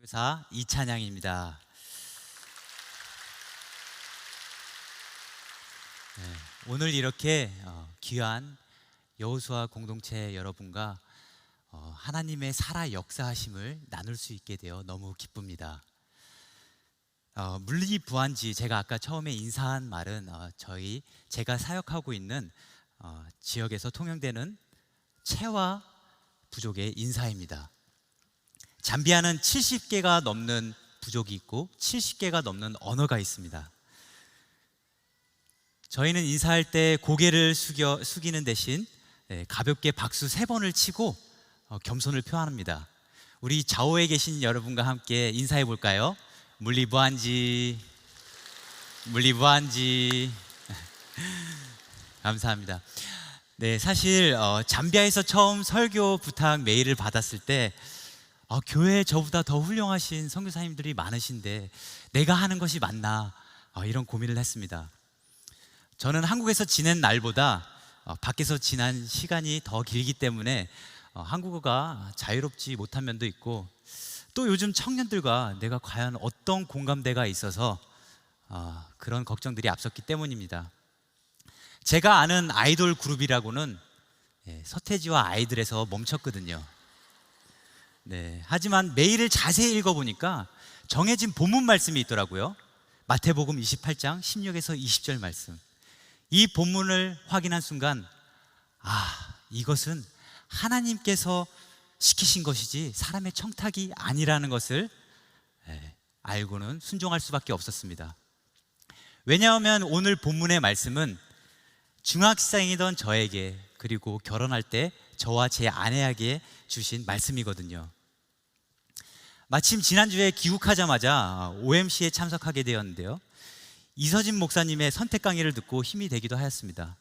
사 이찬양입니다. 오늘 이렇게 귀한 여호수아 공동체 여러분과 하나님의 살아 역사하심을 나눌 수 있게 되어 너무 기쁩니다. 물리부안지, 제가 아까 처음에 인사한 말은 제가 사역하고 있는 지역에서 통용되는 채와 부족의 인사입니다. 잠비아는 70개가 넘는 부족이 있고 70개가 넘는 언어가 있습니다. 저희는 인사할 때 고개를 숙이는 대신 가볍게 박수 3번을 치고 겸손을 표합니다. 우리 좌우에 계신 여러분과 함께 인사해 볼까요? 물리부안지, 물리부안지. 감사합니다. 네, 사실 잠비아에서 처음 설교 부탁 메일을 받았을 때 교회에 저보다 더 훌륭하신 선교사님들이 많으신데 내가 하는 것이 맞나, 이런 고민을 했습니다. 저는 한국에서 지낸 날보다 밖에서 지난 시간이 더 길기 때문에 한국어가 자유롭지 못한 면도 있고, 또 요즘 청년들과 내가 과연 어떤 공감대가 있어서 그런 걱정들이 앞섰기 때문입니다. 제가 아는 아이돌 그룹이라고는 서태지와 아이들에서 멈췄거든요. 네, 하지만 메일을 자세히 읽어보니까 정해진 본문 말씀이 있더라고요. 마태복음 28장 16에서 20절 말씀. 이 본문을 확인한 순간 이것은 하나님께서 시키신 것이지 사람의 청탁이 아니라는 것을 알고는 순종할 수밖에 없었습니다. 왜냐하면 오늘 본문의 말씀은 중학생이던 저에게, 그리고 결혼할 때 저와 제 아내에게 주신 말씀이거든요. 마침 지난주에 귀국하자마자 OMC에 참석하게 되었는데요, 이서진 목사님의 선택 강의를 듣고 힘이 되기도 하였습니다.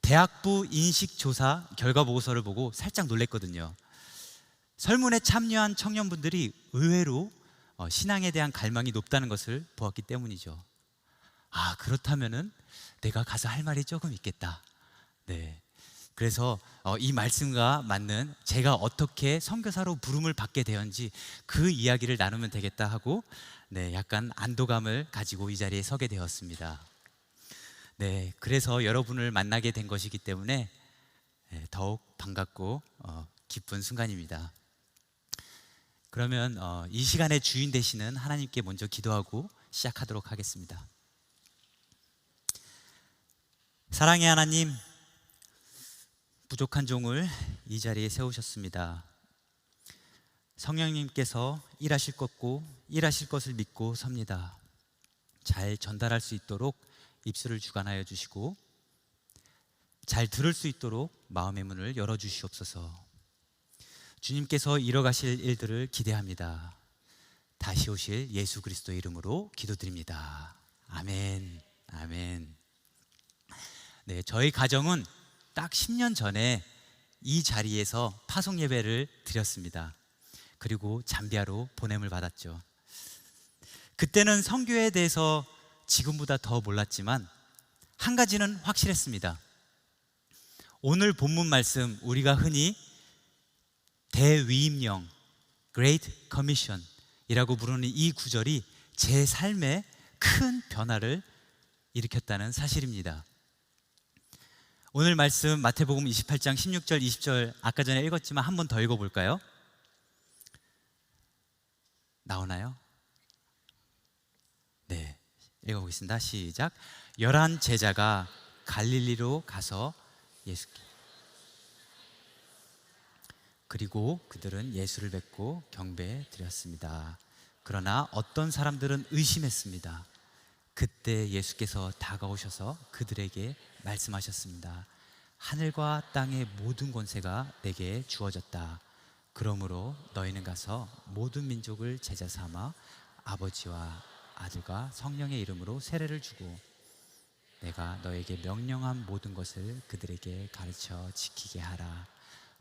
대학부 인식조사 결과보고서를 보고 살짝 놀랐거든요. 설문에 참여한 청년분들이 의외로 신앙에 대한 갈망이 높다는 것을 보았기 때문이죠. 그렇다면은 내가 가서 할 말이 조금 있겠다. 네, 그래서 이 말씀과 맞는 제가 어떻게 선교사로 부름을 받게 되었는지 그 이야기를 나누면 되겠다 하고 약간 안도감을 가지고 이 자리에 서게 되었습니다. 네, 그래서 여러분을 만나게 된 것이기 때문에 더욱 반갑고 기쁜 순간입니다. 그러면 이 시간의 주인 되시는 하나님께 먼저 기도하고 시작하도록 하겠습니다. 사랑의 하나님, 부족한 종을 이 자리에 세우셨습니다. 성령님께서 일하실 것을 믿고 섭니다. 잘 전달할 수 있도록 입술을 주관하여 주시고 잘 들을 수 있도록 마음의 문을 열어주시옵소서. 주님께서 이뤄가실 일들을 기대합니다. 다시 오실 예수 그리스도의 이름으로 기도드립니다. 아멘. 아멘. 네, 저희 가정은 딱 10년 전에 이 자리에서 파송 예배를 드렸습니다. 그리고 잠비아로 보냄을 받았죠. 그때는 선교에 대해서 지금보다 더 몰랐지만 한 가지는 확실했습니다. 오늘 본문 말씀, 우리가 흔히 대위임령, Great Commission 이라고 부르는 이 구절이 제 삶에 큰 변화를 일으켰다는 사실입니다. 오늘 말씀 마태복음 28장 16절 20절 아까 전에 읽었지만 한 번 더 읽어볼까요? 나오나요? 네, 읽어보겠습니다. 시작. 11 제자가 갈릴리로 가서 예수께, 그리고 그들은 예수를 뵙고 경배 드렸습니다. 그러나 어떤 사람들은 의심했습니다. 그때 예수께서 다가오셔서 그들에게 말씀하셨습니다. 하늘과 땅의 모든 권세가 내게 주어졌다. 그러므로 너희는 가서 모든 민족을 제자 삼아 아버지와 아들과 성령의 이름으로 세례를 주고 내가 너에게 명령한 모든 것을 그들에게 가르쳐 지키게 하라.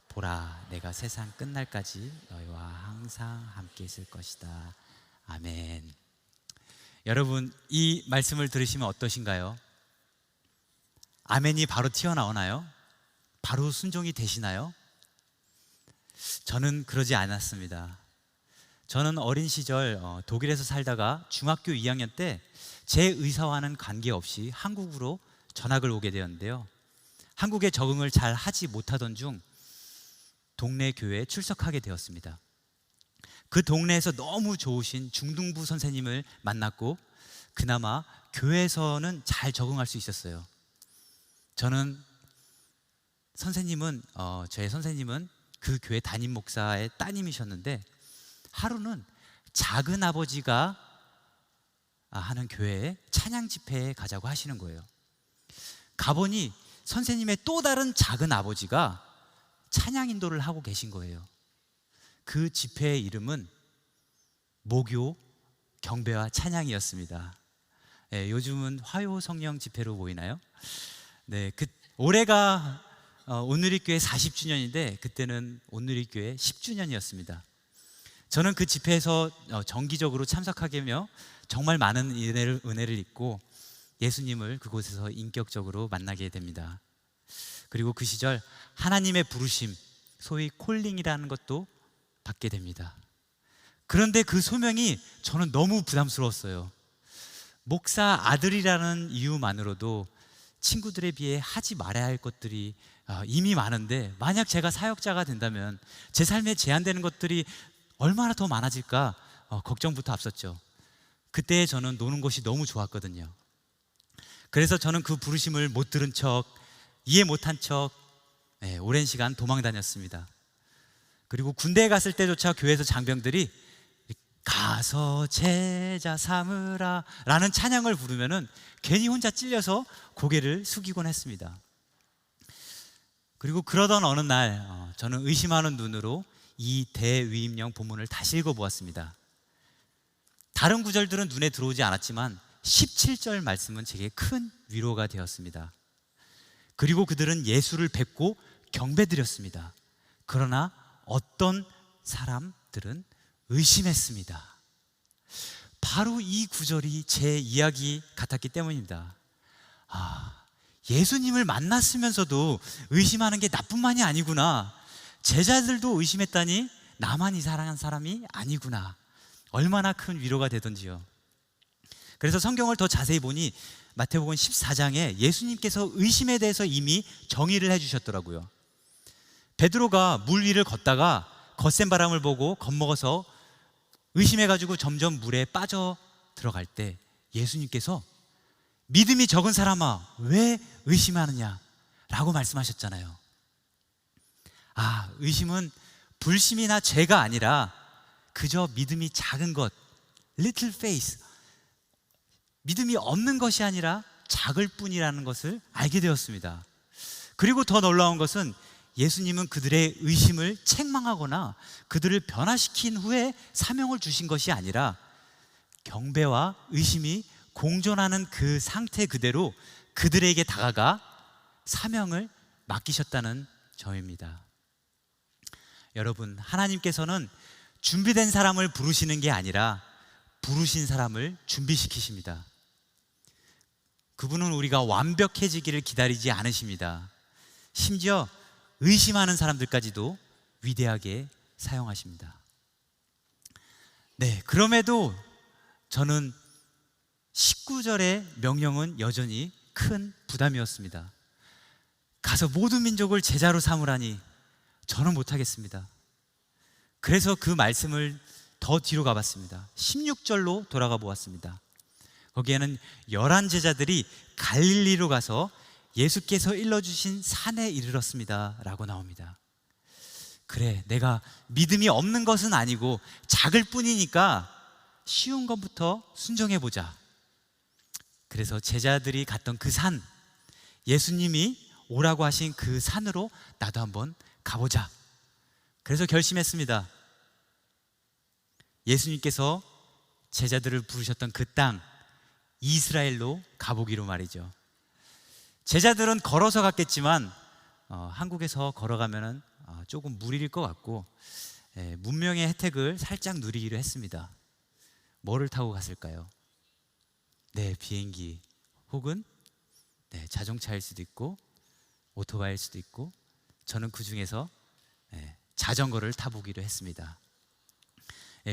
보라, 내가 세상 끝날까지 너희와 항상 함께 있을 것이다. 아멘. 여러분, 이 말씀을 들으시면 어떠신가요? 아멘이 바로 튀어나오나요? 바로 순종이 되시나요? 저는 그러지 않았습니다. 저는 어린 시절 독일에서 살다가 중학교 2학년 때 제 의사와는 관계없이 한국으로 전학을 오게 되었는데요. 한국에 적응을 잘 하지 못하던 중 동네 교회에 출석하게 되었습니다. 그 동네에서 너무 좋으신 중등부 선생님을 만났고 그나마 교회에서는 잘 적응할 수 있었어요. 저는 저의 선생님은 그 교회 담임 목사의 따님이셨는데 하루는 작은 아버지가 하는 교회에 찬양 집회에 가자고 하시는 거예요. 가보니 선생님의 또 다른 작은 아버지가 찬양 인도를 하고 계신 거예요. 그 집회의 이름은 모교 경배와 찬양이었습니다. 요즘은 화요 성령 집회로 보이나요? 네, 올해가 온누리교회 40주년인데 그때는 온누리교회 10주년이었습니다. 저는 그 집회에서 정기적으로 참석하게 되며 정말 많은 은혜를 입고 예수님을 그곳에서 인격적으로 만나게 됩니다. 그리고 그 시절 하나님의 부르심, 소위 콜링이라는 것도 받게 됩니다. 그런데 그 소명이 저는 너무 부담스러웠어요. 목사 아들이라는 이유만으로도 친구들에 비해 하지 말아야 할 것들이 이미 많은데 만약 제가 사역자가 된다면 제 삶에 제한되는 것들이 얼마나 더 많아질까 걱정부터 앞섰죠. 그때 저는 노는 것이 너무 좋았거든요. 그래서 저는 그 부르심을 못 들은 척, 이해 못한 척 오랜 시간 도망 다녔습니다. 그리고 군대에 갔을 때조차 교회에서 장병들이 가서 제자 삼으라 라는 찬양을 부르면은 괜히 혼자 찔려서 고개를 숙이곤 했습니다. 그리고 그러던 어느 날 저는 의심하는 눈으로 이 대위임령 본문을 다시 읽어보았습니다. 다른 구절들은 눈에 들어오지 않았지만 17절 말씀은 제게 큰 위로가 되었습니다. 그리고 그들은 예수를 뵙고 경배드렸습니다. 그러나 어떤 사람들은 의심했습니다. 바로 이 구절이 제 이야기 같았기 때문입니다. 예수님을 만났으면서도 의심하는 게 나뿐만이 아니구나. 제자들도 의심했다니 나만 이상한 사람이 아니구나. 얼마나 큰 위로가 되던지요. 그래서 성경을 더 자세히 보니 마태복음 14장에 예수님께서 의심에 대해서 이미 정의를 해주셨더라고요. 베드로가 물 위를 걷다가 거센 바람을 보고 겁먹어서 의심해가지고 점점 물에 빠져 들어갈 때 예수님께서 믿음이 적은 사람아 왜 의심하느냐 라고 말씀하셨잖아요. 의심은 불심이나 죄가 아니라 그저 믿음이 작은 것, little faith, 믿음이 없는 것이 아니라 작을 뿐이라는 것을 알게 되었습니다. 그리고 더 놀라운 것은 예수님은 그들의 의심을 책망하거나 그들을 변화시킨 후에 사명을 주신 것이 아니라 경배와 의심이 공존하는 그 상태 그대로 그들에게 다가가 사명을 맡기셨다는 점입니다. 여러분, 하나님께서는 준비된 사람을 부르시는 게 아니라 부르신 사람을 준비시키십니다. 그분은 우리가 완벽해지기를 기다리지 않으십니다. 심지어 의심하는 사람들까지도 위대하게 사용하십니다. 네, 그럼에도 저는 19절의 명령은 여전히 큰 부담이었습니다. 가서 모든 민족을 제자로 삼으라니 저는 못하겠습니다. 그래서 그 말씀을 더 뒤로 가봤습니다. 16절로 돌아가 보았습니다. 거기에는 11 제자들이 갈릴리로 가서 예수께서 일러주신 산에 이르렀습니다 라고 나옵니다. 그래, 내가 믿음이 없는 것은 아니고 작을 뿐이니까 쉬운 것부터 순종해보자. 그래서 제자들이 갔던 그 산, 예수님이 오라고 하신 그 산으로 나도 한번 가보자. 그래서 결심했습니다. 예수님께서 제자들을 부르셨던 그 땅, 이스라엘로 가보기로 말이죠. 제자들은 걸어서 갔겠지만 한국에서 걸어가면 조금 무리일 것 같고 문명의 혜택을 살짝 누리기로 했습니다. 뭐를 타고 갔을까요? 네, 비행기 혹은 자동차일 수도 있고 오토바이일 수도 있고 저는 그 중에서 자전거를 타보기로 했습니다.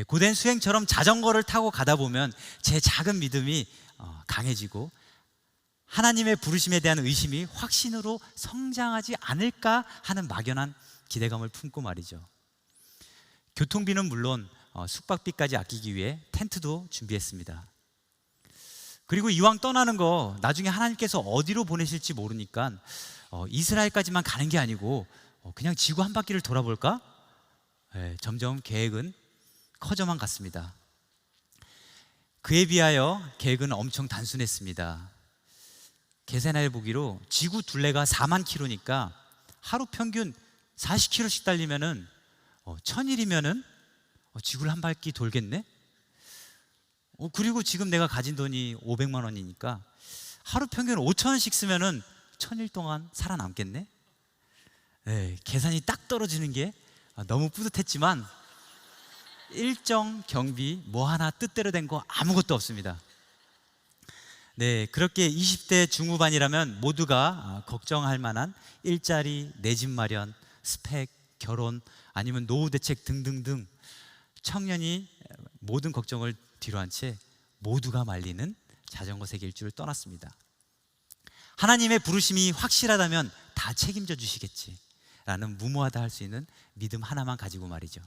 고된 수행처럼 자전거를 타고 가다 보면 제 작은 믿음이 강해지고 하나님의 부르심에 대한 의심이 확신으로 성장하지 않을까 하는 막연한 기대감을 품고 말이죠. 교통비는 물론 숙박비까지 아끼기 위해 텐트도 준비했습니다. 그리고 이왕 떠나는 거 나중에 하나님께서 어디로 보내실지 모르니까 이스라엘까지만 가는 게 아니고 그냥 지구 한 바퀴를 돌아볼까? 점점 계획은 커져만 갔습니다. 그에 비하여 계획은 엄청 단순했습니다. 계산해 보기로 지구 둘레가 4만 킬로니까 하루 평균 40킬로씩 달리면은 1000일이면은 지구를 한 바퀴 돌겠네? 그리고 지금 내가 가진 돈이 500만 원이니까 하루 평균 5,000원씩 쓰면은 1000일 동안 살아남겠네? 계산이 딱 떨어지는 게 너무 뿌듯했지만 일정 경비 뭐 하나 뜻대로 된 거 아무것도 없습니다. 그렇게 20대 중후반이라면 모두가 걱정할 만한 일자리, 내 집 마련, 스펙, 결혼, 아니면 노후 대책 등등등 청년이 모든 걱정을 뒤로 한 채 모두가 말리는 자전거 세계 일주를 떠났습니다. 하나님의 부르심이 확실하다면 다 책임져 주시겠지 라는 무모하다 할 수 있는 믿음 하나만 가지고 말이죠.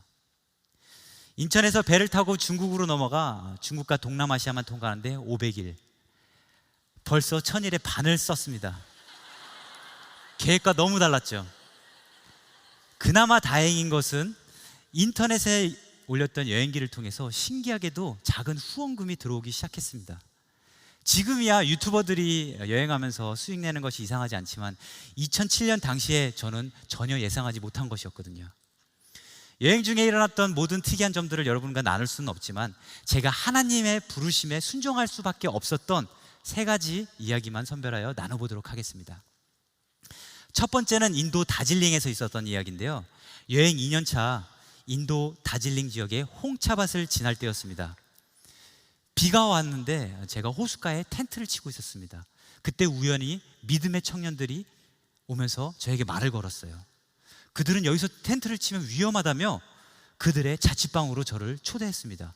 인천에서 배를 타고 중국으로 넘어가 중국과 동남아시아만 통과하는데 500일, 벌써 1000일의 반을 썼습니다. 계획과 너무 달랐죠. 그나마 다행인 것은 인터넷에 올렸던 여행기를 통해서 신기하게도 작은 후원금이 들어오기 시작했습니다. 지금이야 유튜버들이 여행하면서 수익 내는 것이 이상하지 않지만 2007년 당시에 저는 전혀 예상하지 못한 것이었거든요. 여행 중에 일어났던 모든 특이한 점들을 여러분과 나눌 수는 없지만 제가 하나님의 부르심에 순종할 수밖에 없었던 3가지 이야기만 선별하여 나눠보도록 하겠습니다. 첫 번째는 인도 다질링에서 있었던 이야기인데요. 여행 2년차 인도 다질링 지역의 홍차밭을 지날 때였습니다. 비가 왔는데 제가 호숫가에 텐트를 치고 있었습니다. 그때 우연히 믿음의 청년들이 오면서 저에게 말을 걸었어요. 그들은 여기서 텐트를 치면 위험하다며 그들의 자취방으로 저를 초대했습니다.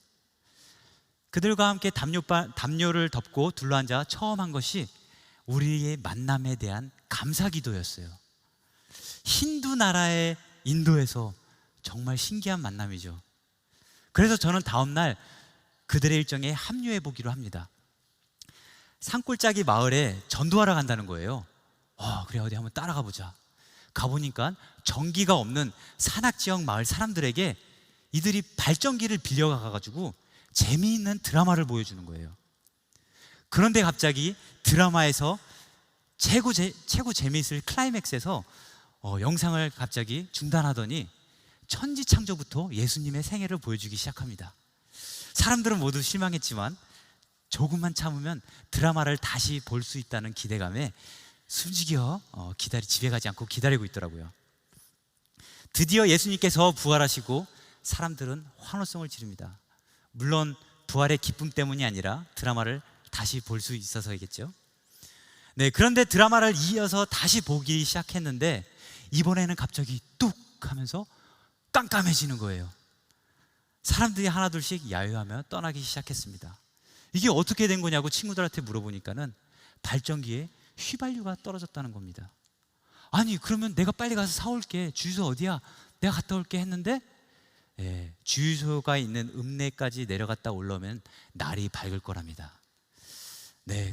그들과 함께 담요를 덮고 둘러앉아 처음 한 것이 우리의 만남에 대한 감사기도였어요. 힌두 나라의 인도에서 정말 신기한 만남이죠. 그래서 저는 다음날 그들의 일정에 합류해 보기로 합니다. 산골짜기 마을에 전도하러 간다는 거예요. 그래, 어디 한번 따라가 보자. 가보니까 전기가 없는 산악지역 마을 사람들에게 이들이 발전기를 빌려가가지고 재미있는 드라마를 보여주는 거예요. 그런데 갑자기 드라마에서 최고 재미있을 클라이맥스에서 영상을 갑자기 중단하더니 천지창조부터 예수님의 생애를 보여주기 시작합니다. 사람들은 모두 실망했지만 조금만 참으면 드라마를 다시 볼 수 있다는 기대감에 숨지겨 집에 가지 않고 기다리고 있더라고요. 드디어 예수님께서 부활하시고 사람들은 환호성을 지릅니다. 물론 부활의 기쁨 때문이 아니라 드라마를 다시 볼 수 있어서이겠죠. 그런데 드라마를 이어서 다시 보기 시작했는데 이번에는 갑자기 뚝 하면서 깜깜해지는 거예요. 사람들이 하나둘씩 야유하며 떠나기 시작했습니다. 이게 어떻게 된 거냐고 친구들한테 물어보니까는 발전기에 휘발유가 떨어졌다는 겁니다. 아니, 그러면 내가 빨리 가서 사올게. 주유소 어디야? 내가 갔다 올게 했는데 주유소가 있는 읍내까지 내려갔다 올라오면 날이 밝을 거랍니다.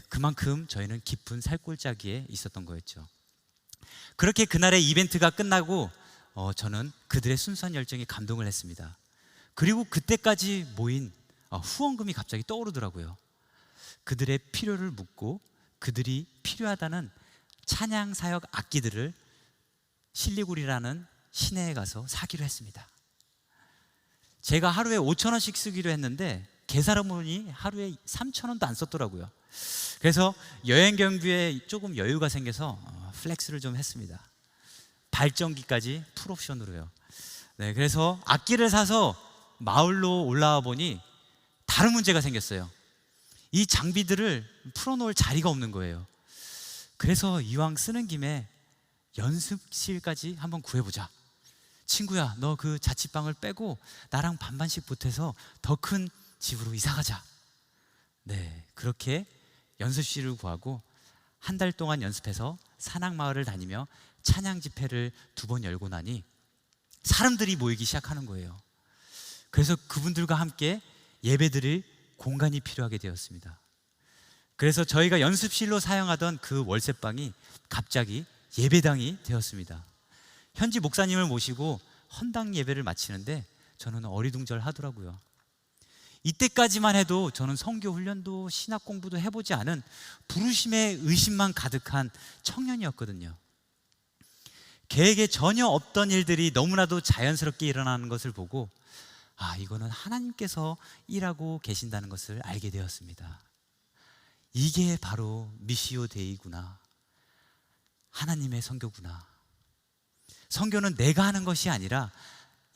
그만큼 저희는 깊은 살골짜기에 있었던 거였죠. 그렇게 그날의 이벤트가 끝나고 저는 그들의 순수한 열정에 감동을 했습니다. 그리고 그때까지 모인 후원금이 갑자기 떠오르더라고요. 그들의 필요를 묻고 그들이 필요하다는 찬양 사역 악기들을 실리구리라는 시내에 가서 사기로 했습니다. 제가 하루에 5,000원씩 쓰기로 했는데 계산해보니 하루에 3,000원도 안 썼더라고요. 그래서 여행 경비에 조금 여유가 생겨서 플렉스를 좀 했습니다. 발전기까지 풀옵션으로요. 그래서 악기를 사서 마을로 올라와 보니 다른 문제가 생겼어요. 이 장비들을 풀어놓을 자리가 없는 거예요. 그래서 이왕 쓰는 김에 연습실까지 한번 구해보자. 친구야, 너 그 자취방을 빼고 나랑 반반씩 보태서 더 큰 집으로 이사 가자. 네, 그렇게 연습실을 구하고 한 달 동안 연습해서 산악마을을 다니며 찬양 집회를 2번 열고 나니 사람들이 모이기 시작하는 거예요. 그래서 그분들과 함께 예배드릴 공간이 필요하게 되었습니다. 그래서 저희가 연습실로 사용하던 그 월세방이 갑자기 예배당이 되었습니다. 현지 목사님을 모시고 헌당 예배를 마치는데 저는 어리둥절하더라고요. 이때까지만 해도 저는 선교 훈련도 신학 공부도 해보지 않은 부르심의 의심만 가득한 청년이었거든요. 계획에 전혀 없던 일들이 너무나도 자연스럽게 일어나는 것을 보고 이거는 하나님께서 일하고 계신다는 것을 알게 되었습니다. 이게 바로 미시오 데이구나. 하나님의 선교구나. 선교는 내가 하는 것이 아니라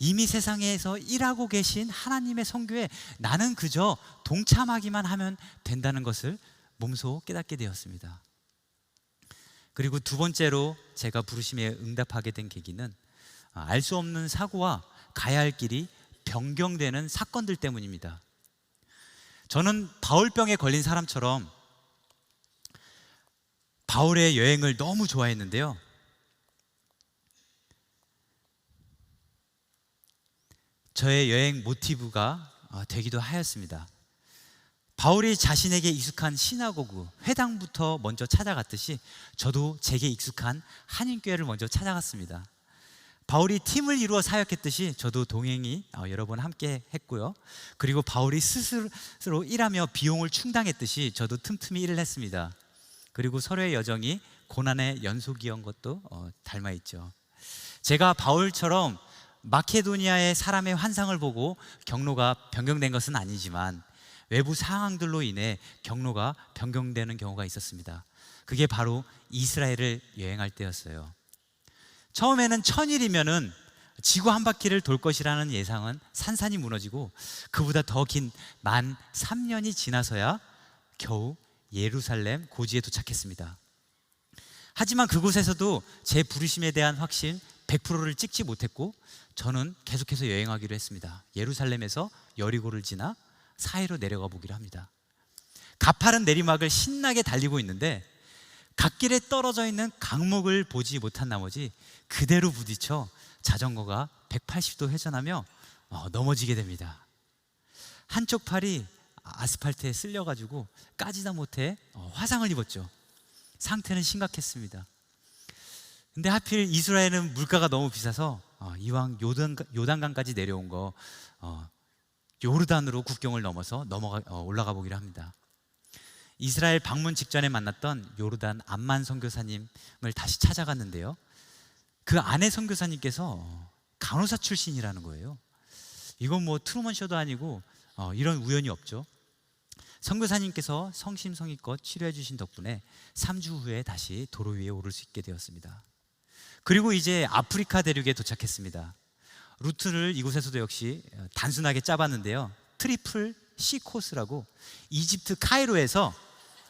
이미 세상에서 일하고 계신 하나님의 선교에 나는 그저 동참하기만 하면 된다는 것을 몸소 깨닫게 되었습니다. 그리고 2번째로 제가 부르심에 응답하게 된 계기는 알 수 없는 사고와 가야 할 길이 변경되는 사건들 때문입니다. 저는 바울병에 걸린 사람처럼 바울의 여행을 너무 좋아했는데요. 저의 여행 모티브가 되기도 하였습니다. 바울이 자신에게 익숙한 시나고그, 회당부터 먼저 찾아갔듯이 저도 제게 익숙한 한인교회를 먼저 찾아갔습니다. 바울이 팀을 이루어 사역했듯이 저도 동행이 여러 번 함께 했고요. 그리고 바울이 스스로 일하며 비용을 충당했듯이 저도 틈틈이 일을 했습니다. 그리고 서로의 여정이 고난의 연속이었던 것도 닮아있죠. 제가 바울처럼 마케도니아의 사람의 환상을 보고 경로가 변경된 것은 아니지만 외부 상황들로 인해 경로가 변경되는 경우가 있었습니다. 그게 바로 이스라엘을 여행할 때였어요. 처음에는 1000일이면은 지구 한 바퀴를 돌 것이라는 예상은 산산이 무너지고 그보다 더 긴 만 3년이 지나서야 겨우 예루살렘 고지에 도착했습니다. 하지만 그곳에서도 제 부르심에 대한 확신 100%를 찍지 못했고 저는 계속해서 여행하기로 했습니다. 예루살렘에서 여리고를 지나 사해로 내려가 보기로 합니다. 가파른 내리막을 신나게 달리고 있는데 갓길에 떨어져 있는 강목을 보지 못한 나머지 그대로 부딪혀 자전거가 180도 회전하며 넘어지게 됩니다. 한쪽 팔이 아스팔트에 쓸려가지고 까지다 못해 화상을 입었죠. 상태는 심각했습니다. 근데 하필 이스라엘은 물가가 너무 비싸서 이왕 요단강까지 내려온 거 요르단으로 국경을 넘어서 올라가 보기로 합니다. 이스라엘 방문 직전에 만났던 요르단 암만 선교사님을 다시 찾아갔는데요. 그 아내 선교사님께서 간호사 출신이라는 거예요. 이건 뭐 트루먼 쇼도 아니고 이런 우연이 없죠. 선교사님께서 성심성의껏 치료해 주신 덕분에 3주 후에 다시 도로 위에 오를 수 있게 되었습니다. 그리고 이제 아프리카 대륙에 도착했습니다. 루트를 이곳에서도 역시 단순하게 짜봤는데요. 트리플 C 코스라고 이집트 카이로에서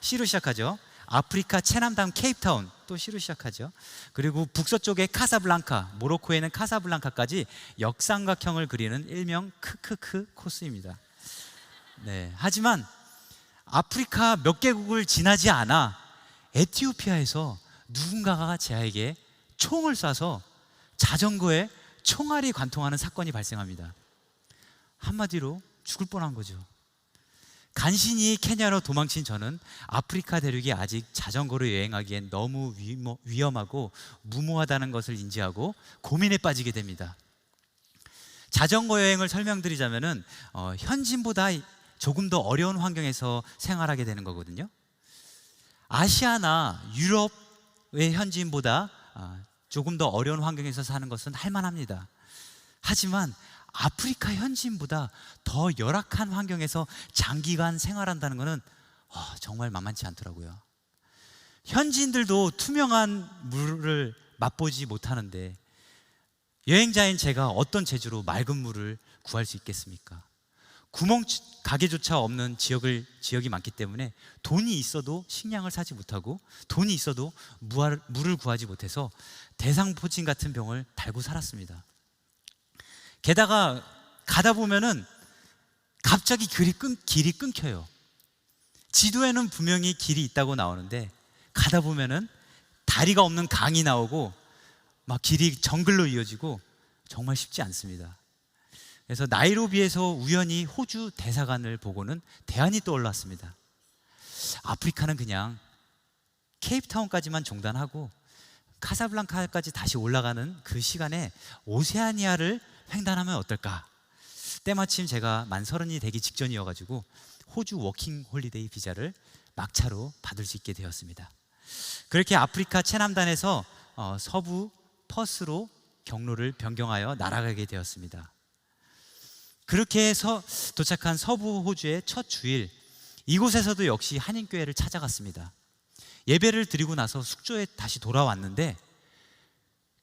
C로 시작하죠. 아프리카 최남단 케이프타운 또 C로 시작하죠. 그리고 북서쪽의 카사블랑카, 모로코에는 카사블랑카까지 역삼각형을 그리는 일명 크크크 코스입니다. 네, 하지만 아프리카 몇 개국을 지나지 않아 에티오피아에서 누군가가 제에게 총을 쏴서 자전거에 총알이 관통하는 사건이 발생합니다. 한마디로 죽을 뻔한 거죠. 간신히 케냐로 도망친 저는 아프리카 대륙이 아직 자전거로 여행하기엔 너무 위험하고 무모하다는 것을 인지하고 고민에 빠지게 됩니다. 자전거 여행을 설명드리자면은 현지인보다 조금 더 어려운 환경에서 생활하게 되는 거거든요. 아시아나 유럽의 현지인보다 조금 더 어려운 환경에서 사는 것은 할만합니다. 하지만 아프리카 현지인보다 더 열악한 환경에서 장기간 생활한다는 것은 정말 만만치 않더라고요. 현지인들도 투명한 물을 맛보지 못하는데 여행자인 제가 어떤 재주로 맑은 물을 구할 수 있겠습니까? 구멍 가게조차 없는 지역이 많기 때문에 돈이 있어도 식량을 사지 못하고 돈이 있어도 물을 구하지 못해서 대상포진 같은 병을 달고 살았습니다. 게다가 가다 보면은 갑자기 길이 끊겨요. 지도에는 분명히 길이 있다고 나오는데 가다 보면은 다리가 없는 강이 나오고 막 길이 정글로 이어지고 정말 쉽지 않습니다. 그래서 나이로비에서 우연히 호주 대사관을 보고는 대안이 떠올랐습니다. 아프리카는 그냥 케이프타운까지만 종단하고 카사블랑카까지 다시 올라가는 그 시간에 오세아니아를 횡단하면 어떨까? 때마침 제가 만 30이 되기 직전이어가지고 호주 워킹 홀리데이 비자를 막차로 받을 수 있게 되었습니다. 그렇게 아프리카 최남단에서 서부 퍼스로 경로를 변경하여 날아가게 되었습니다. 그렇게 해서 도착한 서부 호주의 첫 주일, 이곳에서도 역시 한인교회를 찾아갔습니다. 예배를 드리고 나서 숙소에 다시 돌아왔는데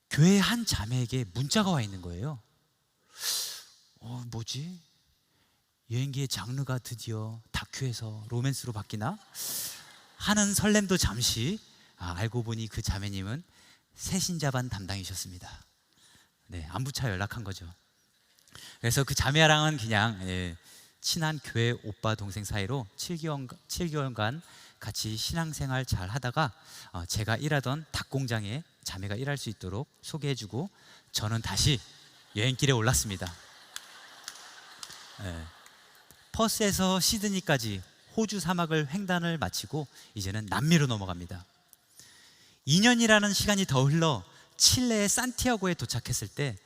교회 한 자매에게 문자가 와 있는 거예요. 뭐지? 여행기의 장르가 드디어 다큐에서 로맨스로 바뀌나? 하는 설렘도 잠시 알고 보니 그 자매님은 새신자반 담당이셨습니다. 네, 안부차 연락한 거죠. 그래서 그 자매랑은 그냥 친한 교회 오빠 동생 사이로 7개월간 같이 신앙생활 잘 하다가 제가 일하던 닭공장에 자매가 일할 수 있도록 소개해주고 저는 다시 여행길에 올랐습니다. 퍼스에서 시드니까지 호주 사막을 횡단을 마치고 이제는 남미로 넘어갑니다. 2년이라는 시간이 더 흘러 칠레의 산티아고에 도착했을 때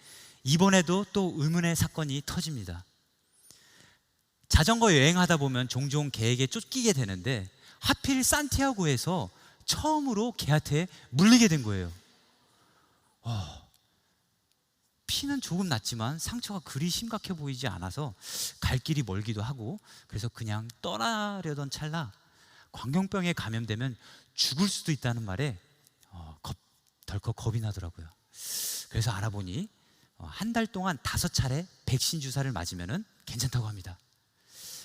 이번에도 또 의문의 사건이 터집니다. 자전거 여행하다 보면 종종 개에게 쫓기게 되는데 하필 산티아고에서 처음으로 개한테 물리게 된 거예요. 피는 조금 났지만 상처가 그리 심각해 보이지 않아서 갈 길이 멀기도 하고 그래서 그냥 떠나려던 찰나 광견병에 감염되면 죽을 수도 있다는 말에 덜컥 겁이 나더라고요. 그래서 알아보니 한 달 동안 5차례 백신 주사를 맞으면 괜찮다고 합니다.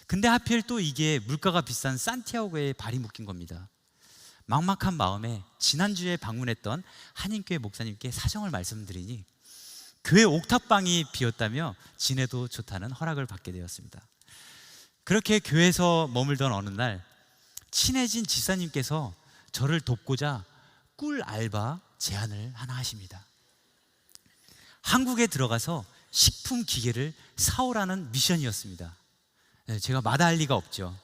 근데 하필 또 이게 물가가 비싼 산티아고에 발이 묶인 겁니다. 막막한 마음에 지난주에 방문했던 한인교회 목사님께 사정을 말씀드리니 교회 옥탑방이 비었다며 지내도 좋다는 허락을 받게 되었습니다. 그렇게 교회에서 머물던 어느 날 친해진 집사님께서 저를 돕고자 꿀 알바 제안을 하나 하십니다. 한국에 들어가서 식품 기계를 사오라는 미션이었습니다. 제가 마다할 리가 없죠.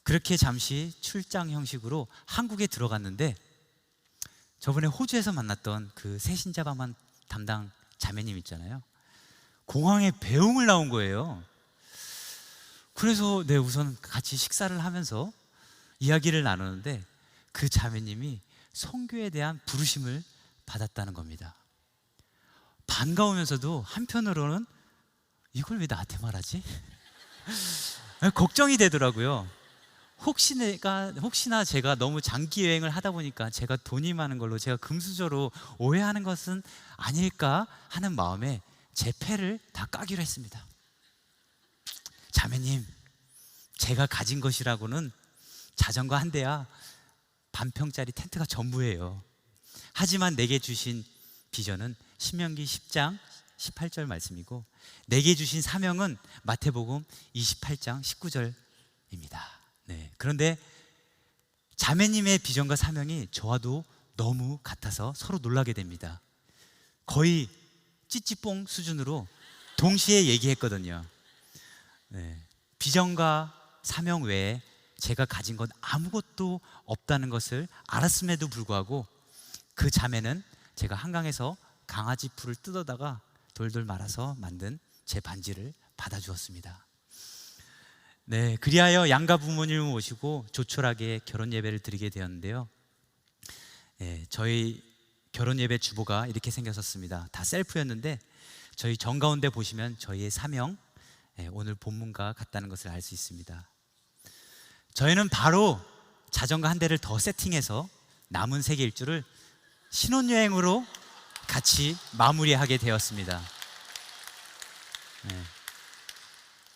그렇게 잠시 출장 형식으로 한국에 들어갔는데 저번에 호주에서 만났던 그 새신자반 담당 자매님 있잖아요. 공항에 배웅을 나온 거예요. 그래서 우선 같이 식사를 하면서 이야기를 나누는데 그 자매님이 선교에 대한 부르심을 받았다는 겁니다. 반가우면서도 한편으로는 이걸 왜 나한테 말하지? 걱정이 되더라고요. 혹시나 제가 너무 장기 여행을 하다 보니까 제가 돈이 많은 걸로 제가 금수저로 오해하는 것은 아닐까 하는 마음에 제 패를 다 까기로 했습니다. 자매님, 제가 가진 것이라고는 자전거 한 대야 반평짜리 텐트가 전부예요. 하지만 내게 주신 비전은 신명기 10장 18절 말씀이고 내게 주신 사명은 마태복음 28장 19절입니다. 그런데 자매님의 비전과 사명이 저와도 너무 같아서 서로 놀라게 됩니다. 거의 찌찌뽕 수준으로 동시에 얘기했거든요. 비전과 사명 외에 제가 가진 건 아무것도 없다는 것을 알았음에도 불구하고 그 자매는 제가 한강에서 강아지 풀을 뜯어다가 돌돌 말아서 만든 제 반지를 받아주었습니다. 그리하여 양가 부모님을 모시고 조촐하게 결혼 예배를 드리게 되었는데요. 저희 결혼 예배 주보가 이렇게 생겼었습니다. 다 셀프였는데 저희 정가운데 보시면 저희의 사명, 오늘 본문과 같다는 것을 알 수 있습니다. 저희는 바로 자전거 한 대를 더 세팅해서 남은 세계 일주를 신혼여행으로 같이 마무리하게 되었습니다.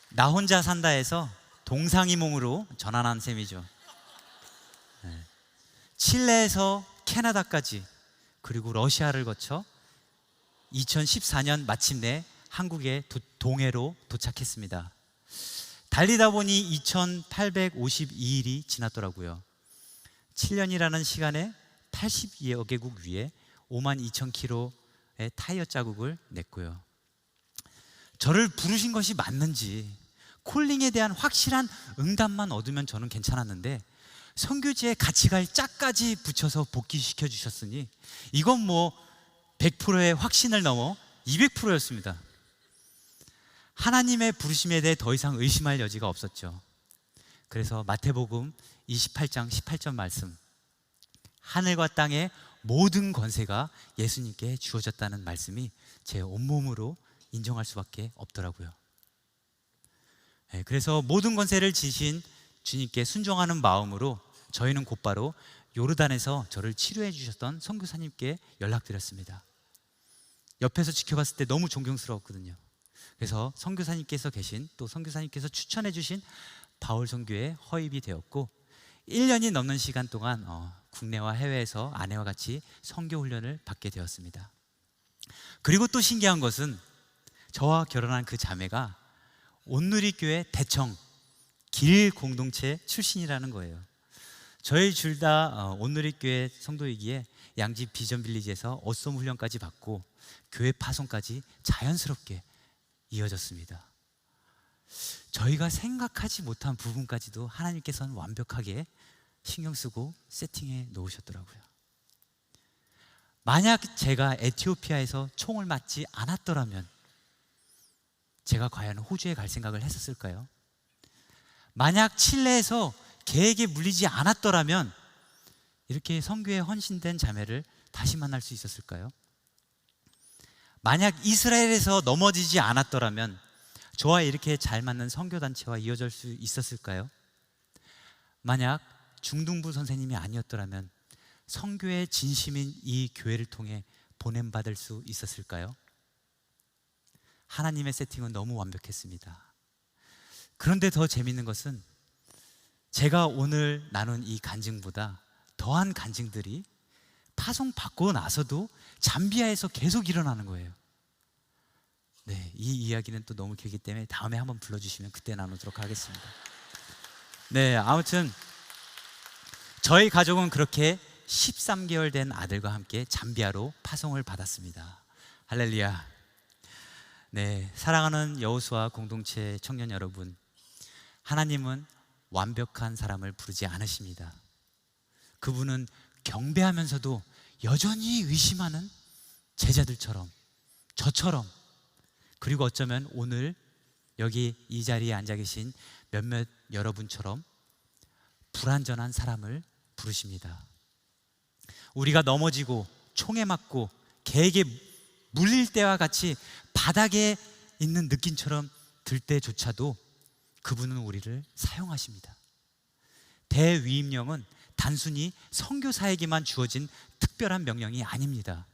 나 혼자 산다에서 동상이몽으로 전환한 셈이죠. 칠레에서 캐나다까지 그리고 러시아를 거쳐 2014년 마침내 한국의 동해로 도착했습니다. 달리다 보니 2852일이 지났더라고요. 7년이라는 시간에 80여 개국 위에 52,000km의 타이어 자국을 냈고요. 저를 부르신 것이 맞는지 콜링에 대한 확실한 응답만 얻으면 저는 괜찮았는데 선교지에 같이 갈 짝까지 붙여서 복귀시켜 주셨으니 이건 뭐 100%의 확신을 넘어 200%였습니다. 하나님의 부르심에 대해 더 이상 의심할 여지가 없었죠. 그래서 마태복음 28장 18절 말씀, 하늘과 땅의 모든 권세가 예수님께 주어졌다는 말씀이 제 온몸으로 인정할 수밖에 없더라고요. 그래서 모든 권세를 지신 주님께 순종하는 마음으로 저희는 곧바로 요르단에서 저를 치료해 주셨던 선교사님께 연락드렸습니다. 옆에서 지켜봤을 때 너무 존경스러웠거든요. 그래서 선교사님께서 계신, 또 선교사님께서 추천해 주신 바울 선교에 허입이 되었고 1년이 넘는 시간 동안 국내와 해외에서 아내와 같이 선교 훈련을 받게 되었습니다. 그리고 또 신기한 것은 저와 결혼한 그 자매가 온누리교회 대청 길 공동체 출신이라는 거예요. 저희 둘 다 온누리교회 성도이기에 양지 비전빌리지에서 어썸 훈련까지 받고 교회 파송까지 자연스럽게 이어졌습니다. 저희가 생각하지 못한 부분까지도 하나님께서는 완벽하게 신경 쓰고 세팅해 놓으셨더라고요. 만약 제가 에티오피아에서 총을 맞지 않았더라면 제가 과연 호주에 갈 생각을 했었을까요? 만약 칠레에서 개에게 물리지 않았더라면 이렇게 선교에 헌신된 자매를 다시 만날 수 있었을까요? 만약 이스라엘에서 넘어지지 않았더라면 저와 이렇게 잘 맞는 선교단체와 이어질 수 있었을까요? 만약 중등부 선생님이 아니었더라면 선교의 진심인 이 교회를 통해 보냄받을 수 있었을까요? 하나님의 세팅은 너무 완벽했습니다. 그런데 더 재밌는 것은 제가 오늘 나눈 이 간증보다 더한 간증들이 파송받고 나서도 잠비아에서 계속 일어나는 거예요. 네, 이 이야기는 또 너무 길기 때문에 다음에 한번 불러주시면 그때 나누도록 하겠습니다. 네, 아무튼 저희 가족은 그렇게 13개월 된 아들과 함께 잠비아로 파송을 받았습니다. 할렐루야. 네, 사랑하는 여호수아 공동체 청년 여러분, 하나님은 완벽한 사람을 부르지 않으십니다. 그분은 경배하면서도 여전히 의심하는 제자들처럼, 저처럼, 그리고 어쩌면 오늘 여기 이 자리에 앉아 계신 몇몇 여러분처럼 불완전한 사람을 부르십니다. 우리가 넘어지고 총에 맞고 개에게 물릴 때와 같이 바닥에 있는 느낌처럼 들 때조차도 그분은 우리를 사용하십니다. 대위임령은 단순히 선교사에게만 주어진 특별한 명령이 아닙니다.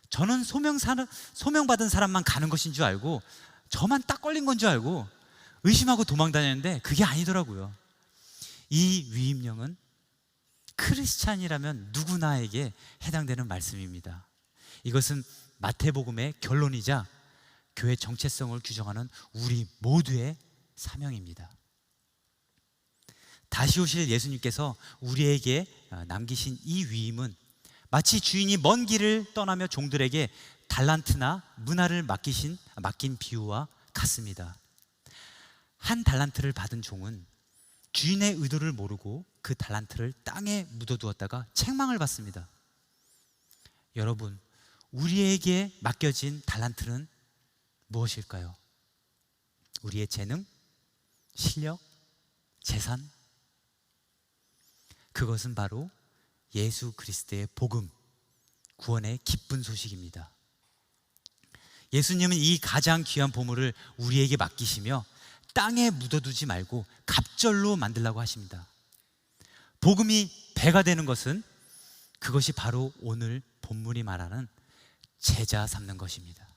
저는 소명받은 사람만 가는 것인 줄 알고 저만 딱 걸린 건 줄 알고 의심하고 도망 다녔는데 그게 아니더라고요. 이 위임령은 크리스찬이라면 누구나에게 해당되는 말씀입니다. 이것은 마태복음의 결론이자 교회 정체성을 규정하는 우리 모두의 사명입니다. 다시 오실 예수님께서 우리에게 남기신 이 위임은 마치 주인이 먼 길을 떠나며 종들에게 달란트나 문화를 맡긴 비유와 같습니다. 한 달란트를 받은 종은 주인의 의도를 모르고 그 달란트를 땅에 묻어두었다가 책망을 받습니다. 여러분, 우리에게 맡겨진 달란트는 무엇일까요? 우리의 재능, 실력, 재산? 그것은 바로 예수 그리스도의 복음, 구원의 기쁜 소식입니다. 예수님은 이 가장 귀한 보물을 우리에게 맡기시며 땅에 묻어두지 말고 갑절로 만들라고 하십니다. 복음이 배가 되는 것은 그것이 바로 오늘 본문이 말하는 제자 삼는 것입니다.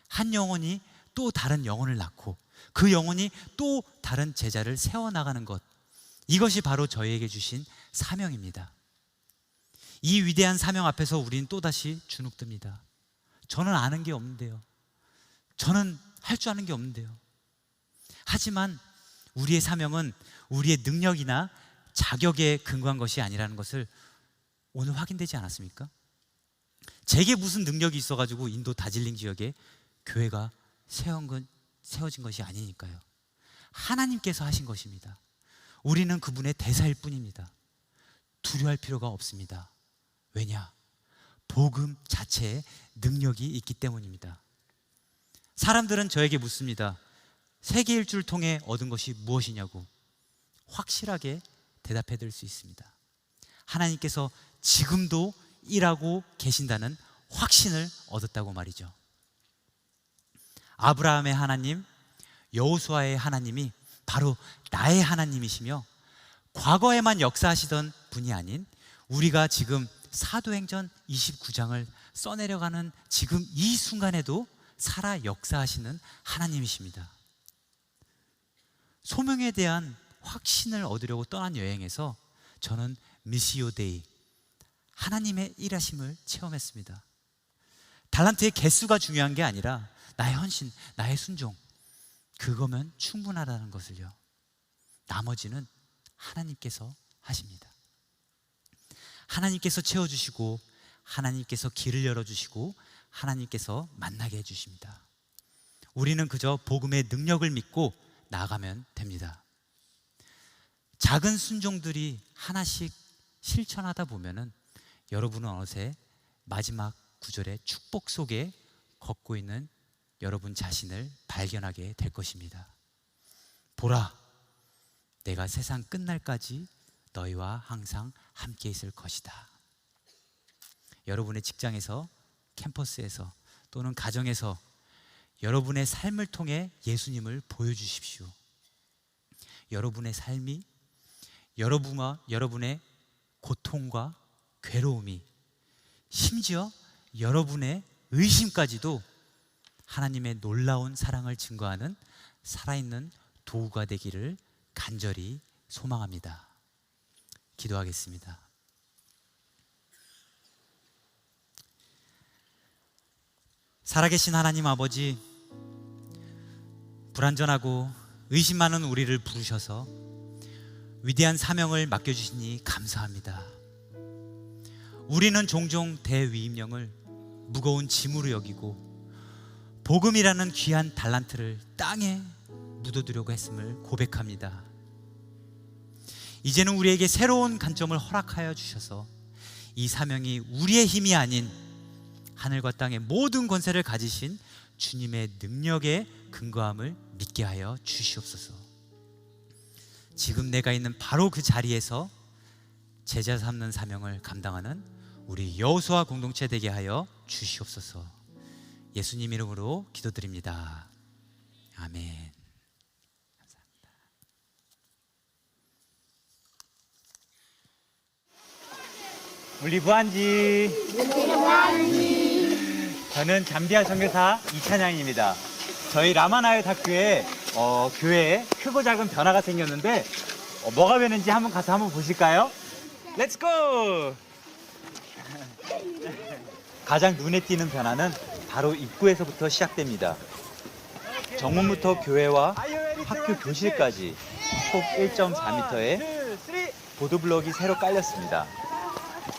한 영혼이 또 다른 영혼을 낳고 그 영혼이 또 다른 제자를 세워나가는 것, 이것이 바로 저희에게 주신 사명입니다. 이 위대한 사명 앞에서 우리는 또다시 주눅듭니다. 저는 아는 게 없는데요. 저는 할 줄 아는 게 없는데요. 하지만 우리의 사명은 우리의 능력이나 자격에 근거한 것이 아니라는 것을 오늘 확인되지 않았습니까? 제게 무슨 능력이 있어가지고 인도 다질링 지역에 교회가 세워진 것이 아니니까요. 하나님께서 하신 것입니다. 우리는 그분의 대사일 뿐입니다. 두려워할 필요가 없습니다. 왜냐? 복음 자체에 능력이 있기 때문입니다. 사람들은 저에게 묻습니다. 세계 일주를 통해 얻은 것이 무엇이냐고. 확실하게 대답해 드릴 수 있습니다. 하나님께서 지금도 일하고 계신다는 확신을 얻었다고 말이죠. 아브라함의 하나님, 여호수아의 하나님이 바로 나의 하나님이시며, 과거에만 역사하시던 분이 아닌 우리가 지금 사도행전 29장을 써내려가는 지금 이 순간에도 살아 역사하시는 하나님이십니다. 소명에 대한 확신을 얻으려고 떠난 여행에서 저는 미시오 데이, 하나님의 일하심을 체험했습니다. 달란트의 개수가 중요한 게 아니라 나의 헌신, 나의 순종, 그거면 충분하다는 것을요, 나머지는 하나님께서 하십니다. 하나님께서 채워주시고, 하나님께서 길을 열어주시고, 하나님께서 만나게 해주십니다. 우리는 그저 복음의 능력을 믿고 나아가면 됩니다. 작은 순종들이 하나씩 실천하다 보면은 여러분은 어느새 마지막 구절의 축복 속에 걷고 있는 여러분 자신을 발견하게 될 것입니다. 보라, 내가 세상 끝날까지 너희와 항상 함께 있을 것이다. 여러분의 직장에서, 캠퍼스에서, 또는 가정에서 여러분의 삶을 통해 예수님을 보여주십시오. 여러분의 삶이, 여러분의 고통과 괴로움이, 심지어 여러분의 의심까지도 하나님의 놀라운 사랑을 증거하는 살아있는 도구가 되기를 간절히 소망합니다. 기도하겠습니다. 살아계신 하나님 아버지, 불완전하고 의심 많은 우리를 부르셔서 위대한 사명을 맡겨주시니 감사합니다. 우리는 종종 대위임령을 무거운 짐으로 여기고 복음이라는 귀한 달란트를 땅에 묻어두려고 했음을 고백합니다. 이제는 우리에게 새로운 관점을 허락하여 주셔서 이 사명이 우리의 힘이 아닌 하늘과 땅의 모든 권세를 가지신 주님의 능력에 근거함을 믿게 하여 주시옵소서. 지금 내가 있는 바로 그 자리에서 제자 삼는 사명을 감당하는 우리 여호수아 공동체 되게 하여 주시옵소서. 예수님 이름으로 기도드립니다. 아멘. 감사합니다. 우리 부안지. 저는 잠비아 선교사 이찬양입니다. 저희 라마나얏 학교에 교회에 크고 작은 변화가 생겼는데 뭐가 변했는지 한번 보실까요? 렛츠 고! 가장 눈에 띄는 변화는 바로 입구에서부터 시작됩니다. 정문부터 교회와 학교 교실까지 총 1.4m의 보도블록이 새로 깔렸습니다.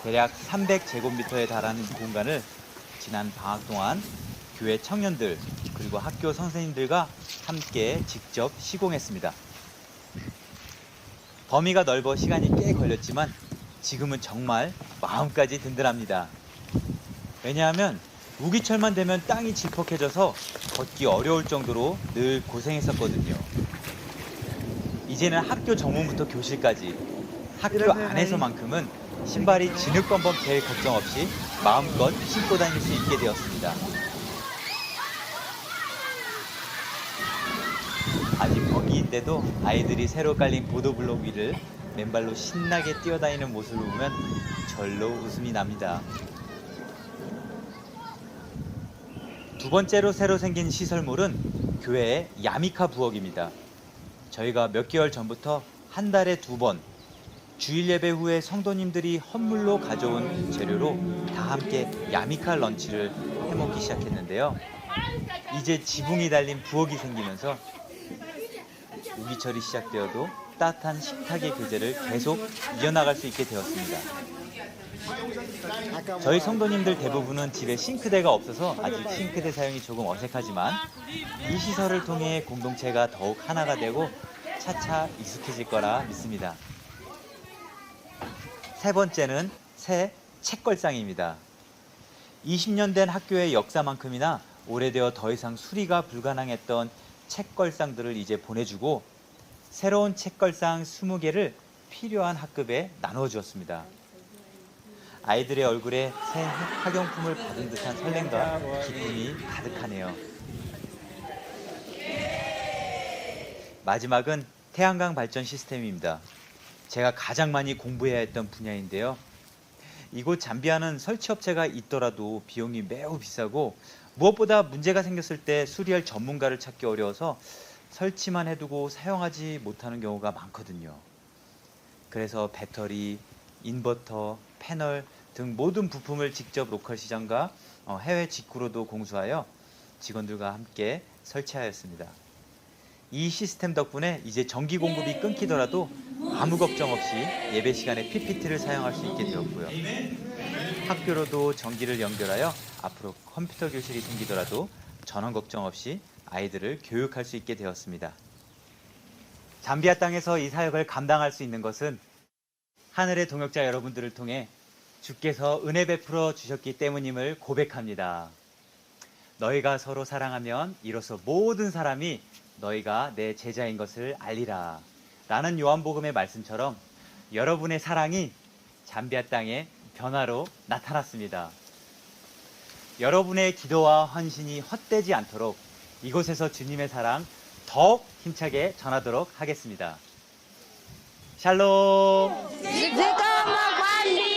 대략 300제곱미터에 달하는 공간을 지난 방학 동안 교회 청년들 그리고 학교 선생님들과 함께 직접 시공했습니다. 범위가 넓어 시간이 꽤 걸렸지만 지금은 정말 마음까지 든든합니다. 왜냐하면 우기철만 되면 땅이 질퍽해져서 걷기 어려울 정도로 늘 고생했었거든요. 이제는 학교 정문부터 교실까지 학교 안에서만큼은 신발이 진흙범벅 될 걱정 없이 마음껏 신고 다닐 수 있게 되었습니다. 아직 거기인데도 아이들이 새로 깔린 보도블록 위를 맨발로 신나게 뛰어다니는 모습을 보면 절로 웃음이 납니다. 두 번째로 새로 생긴 시설물은 교회의 야미카 부엌입니다. 저희가 몇 개월 전부터 한 달에 2번 주일 예배 후에 성도님들이 헌물로 가져온 재료로 다 함께 야미카 런치를 해먹기 시작했는데요. 이제 지붕이 달린 부엌이 생기면서 우기철이 시작되어도 따뜻한 식탁의 교제를 계속 이어나갈 수 있게 되었습니다. 저희 성도님들 대부분은 집에 싱크대가 없어서 아직 싱크대 사용이 조금 어색하지만 이 시설을 통해 공동체가 더욱 하나가 되고 차차 익숙해질 거라 믿습니다. 세 번째는 새 책걸상입니다. 20년 된 학교의 역사만큼이나 오래되어 더 이상 수리가 불가능했던 책걸상들을 이제 보내주고 새로운 책걸상 20개를 필요한 학급에 나누어 주었습니다. 아이들의 얼굴에 새 학용품을 받은 듯한 설렘과 기쁨이 가득하네요. 마지막은 태양광 발전 시스템입니다. 제가 가장 많이 공부해야 했던 분야인데요. 이곳 잠비아는 설치업체가 있더라도 비용이 매우 비싸고 무엇보다 문제가 생겼을 때 수리할 전문가를 찾기 어려워서 설치만 해두고 사용하지 못하는 경우가 많거든요. 그래서 배터리, 인버터, 패널 등 모든 부품을 직접 로컬 시장과 해외 직구로도 공수하여 직원들과 함께 설치하였습니다. 이 시스템 덕분에 이제 전기 공급이 끊기더라도 아무 걱정 없이 예배 시간에 PPT를 사용할 수 있게 되었고요. 학교로도 전기를 연결하여 앞으로 컴퓨터 교실이 생기더라도 전원 걱정 없이 아이들을 교육할 수 있게 되었습니다. 잠비아 땅에서 이 사역을 감당할 수 있는 것은 하늘의 동역자 여러분들을 통해 주께서 은혜 베풀어 주셨기 때문임을 고백합니다. 너희가 서로 사랑하면 이로써 모든 사람이 너희가 내 제자인 것을 알리라. 라는 요한복음의 말씀처럼 여러분의 사랑이 잠비아 땅에 변화로 나타났습니다. 여러분의 기도와 헌신이 헛되지 않도록 이곳에서 주님의 사랑 더욱 힘차게 전하도록 하겠습니다. 샬롬! Zika Makwandi!